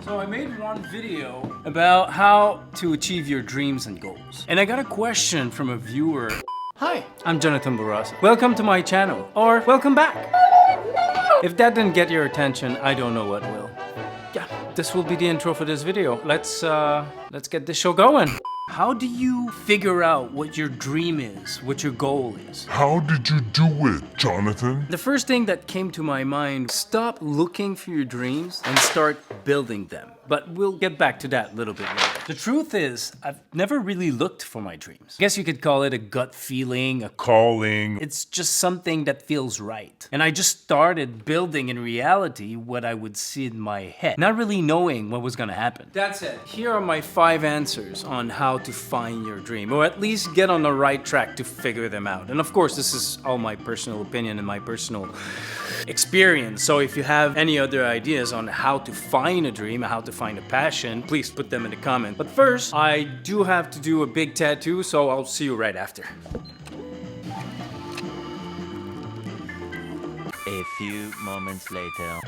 So I made one video about how to achieve your dreams and goals. And I got a question from a viewer. Hi, I'm Jonathan Bourassa. Welcome to my channel, or welcome back. If that didn't get your attention, I don't know what will. Yeah, this will be the intro for this video. Let's get this show going. How do you figure out what your dream is, what your goal is? How did you do it, Jonathan? The first thing that came to my mind, stop looking for your dreams and start building them. But we'll get back to that a little bit later. The truth is, I've never really looked for my dreams. I guess you could call it a gut feeling, a calling. It's just something that feels right. And I just started building in reality what I would see in my head, not really knowing what was gonna happen. That's it. Here are my 5 answers on how to find your dream, or at least get on the right track to figure them out. And of course, this is all my personal opinion and my personal experience. So if you have any other ideas on how to find a dream, how to find a passion, please put them in the comment. But first, I do have to do a big tattoo, so I'll see you right after. A few moments later.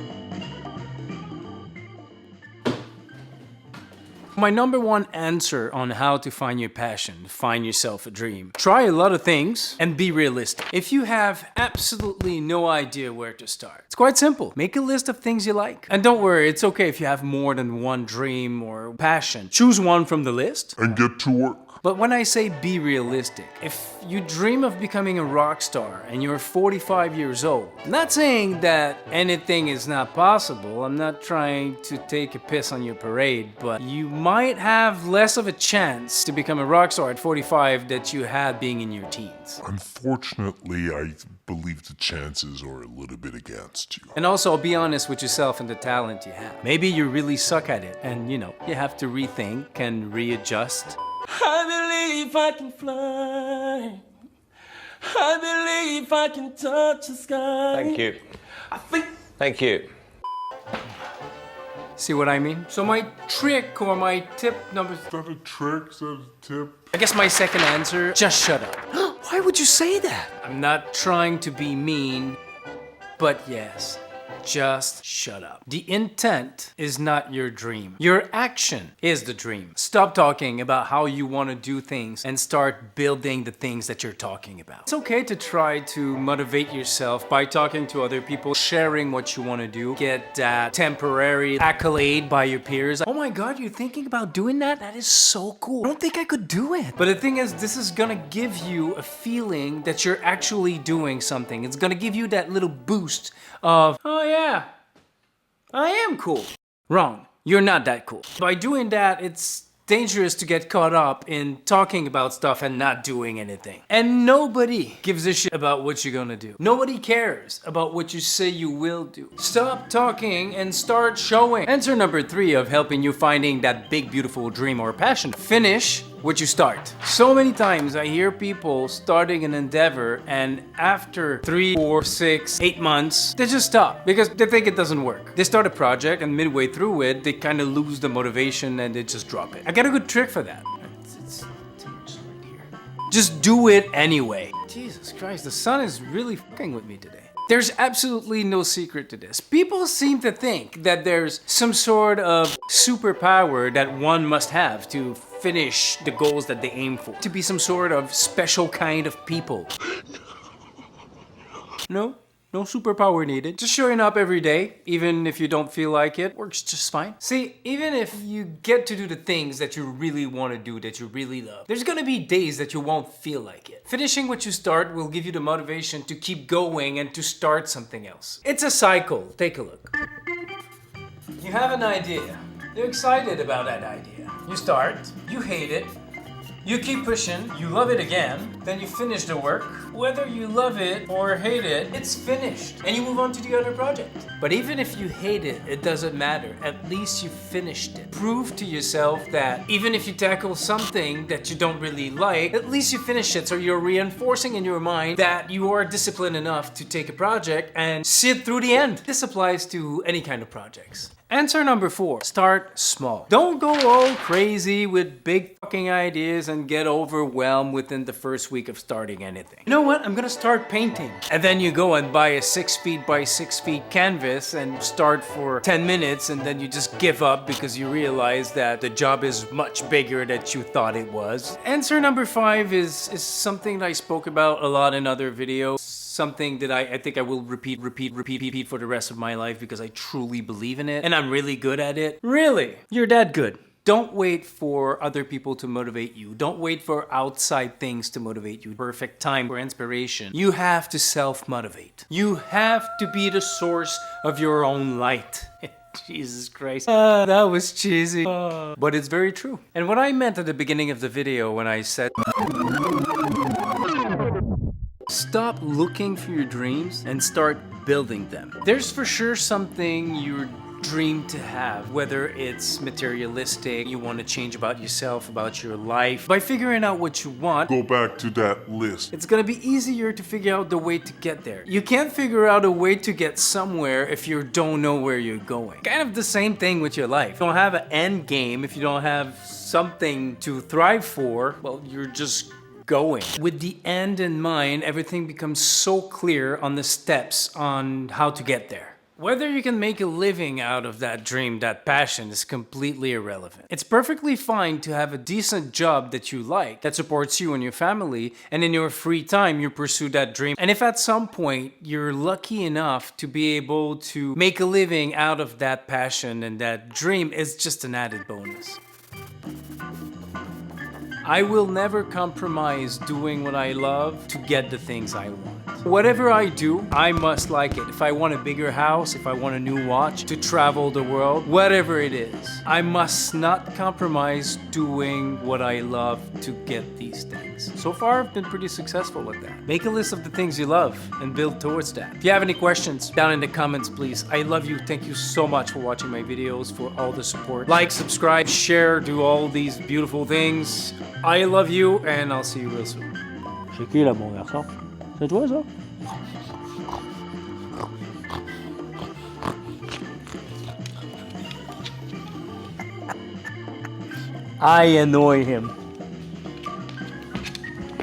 My number 1 answer on how to find your passion, find yourself a dream. Try a lot of things and be realistic. If you have absolutely no idea where to start, it's quite simple. Make a list of things you like. And don't worry, it's okay if you have more than one dream or passion. Choose one from the list And get to work. But when I say be realistic, if you dream of becoming a rock star and you're 45 years old, I'm not saying that anything is not possible. I'm not trying to take a piss on your parade, but you might have less of a chance to become a rock star at 45 that you had being in your teens. Unfortunately, I believe the chances are a little bit against you. And also, be honest with yourself and the talent you have. Maybe you really suck at it and, you have to rethink and readjust. I believe I can fly. I believe I can touch the sky. Thank you. I think. Thank you. See what I mean? So my trick or my tip number... Is that a trick? Is that a tip? I guess my second answer, just shut up. Why would you say that? I'm not trying to be mean, but yes. Just shut up. The intent is not your dream. Your action is the dream. Stop talking about how you want to do things and start building the things that you're talking about. It's okay to try to motivate yourself by talking to other people, sharing what you want to do, get that temporary accolade by your peers. Oh my God, you're thinking about doing that? That is so cool. I don't think I could do it. But the thing is, this is gonna give you a feeling that you're actually doing something. It's gonna give you that little boost of, oh yeah, I am cool. Wrong. You're not that cool. By doing that, it's dangerous to get caught up in talking about stuff and not doing anything. And nobody gives a shit about what you're gonna do. Nobody cares about what you say you will do. Stop talking and start showing. Answer number 3 of helping you finding that big, beautiful dream or passion. Finish what you start. So many times I hear people starting an endeavor and after 3, 4, 6, 8 months, they just stop because they think it doesn't work. They start a project and midway through it, they kind of lose the motivation and they just drop it. I got a good trick for that. It's too much light here. Just do it anyway. Jesus Christ, the sun is really fucking with me today. There's absolutely no secret to this. People seem to think that there's some sort of superpower that one must have to finish the goals that they aim for. To be some sort of special kind of people. No superpower needed. Just showing up every day, even if you don't feel like it, works just fine. See, even if you get to do the things that you really want to do, that you really love, there's gonna be days that you won't feel like it. Finishing what you start will give you the motivation to keep going and to start something else. It's a cycle. Take a look. You have an idea. You're excited about that idea. You start, you hate it, you keep pushing, you love it again, then you finish the work. Whether you love it or hate it, it's finished. And you move on to the other project. But even if you hate it, it doesn't matter. At least you finished it. Prove to yourself that even if you tackle something that you don't really like, at least you finish it. So you're reinforcing in your mind that you are disciplined enough to take a project and see it through the end. This applies to any kind of projects. Answer number 4. Start small. Don't go all crazy with big fucking ideas and get overwhelmed within the first week of starting anything. You know what? I'm gonna start painting. And then you go and buy a 6 feet by 6 feet canvas and start for 10 minutes, and then you just give up because you realize that the job is much bigger than you thought it was. Answer number 5 is something that I spoke about a lot in other videos. Something that I think I will repeat for the rest of my life because I truly believe in it and I'm really good at it. Really, you're that good. Don't wait for other people to motivate you. Don't wait for outside things to motivate you. Perfect time for inspiration. You have to self-motivate. You have to be the source of your own light. Jesus Christ. That was cheesy. But it's very true. And what I meant at the beginning of the video when I said stop looking for your dreams and start building them. There's for sure something you dream to have, whether it's materialistic, you want to change about yourself, about your life. By figuring out what you want, Go back to that list. it's gonna be easier to figure out the way to get there. You can't figure out a way to get somewhere if you don't know where you're going. Kind of the same thing with your life. If you don't have an end game, if you don't have something to thrive for, well, you're just going. With the end in mind, everything becomes so clear on the steps on how to get there. Whether you can make a living out of that dream, that passion, is completely irrelevant. It's perfectly fine to have a decent job that you like, that supports you and your family, and in your free time you pursue that dream. And if at some point you're lucky enough to be able to make a living out of that passion and that dream, is just an added bonus. I will never compromise doing what I love to get the things I want. Whatever I do, I must like it. If I want a bigger house, if I want a new watch, to travel the world, whatever it is, I must not compromise doing what I love to get these things. So far, I've been pretty successful with that. Make a list of the things you love and build towards that. If you have any questions, down in the comments, please. I love you. Thank you so much for watching my videos, for all the support. Like, subscribe, share, do all these beautiful things. I love you, and I'll see you real soon. C'est qui là, mon garçon? C'est toi ça? I annoy him.